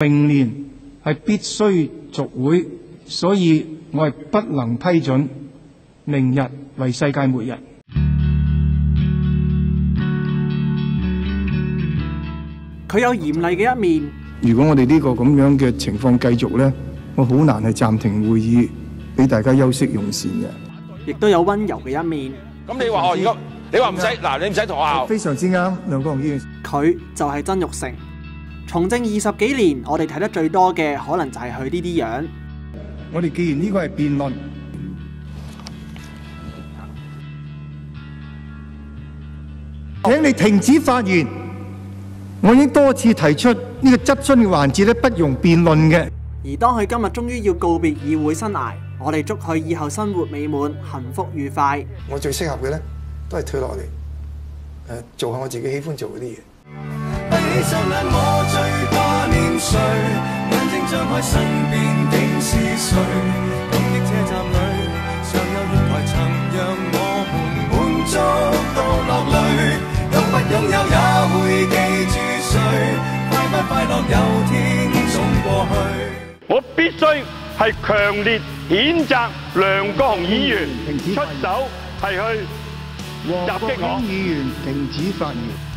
明年係必須續會，所以我係不能批准明日為世界末日。佢有嚴厲嘅一面。如果我哋呢個咁樣嘅情況繼續咧，我好難係暫停會議，俾大家休息用膳嘅。亦都有溫柔嘅一面。咁你話如果你話唔使嗱，你唔使同學校。非常之啱，梁國雄議員。佢就係曾鈺成。從政20幾年，我哋睇得最多嘅可能就係佢呢啲樣。我哋既然呢個係辯論，請你停止發言。我已經多次提出呢個質詢嘅環節咧，不容辯論嘅。而當佢今日終於要告別議會生涯，我哋祝佢以後生活美滿、幸福愉快。我最適合嘅咧，都係退落嚟，做下我自己喜歡做嗰啲嘢。閉上眼，我最掛念誰？眼睛張開，身邊竟是誰？感激車站裏，尚有月台曾讓我們滿足到落淚。擁不擁有也會記住誰？快不快樂有天總過去。我必須係強烈譴責梁國雄議員出手係去襲擊我。議員停止發言。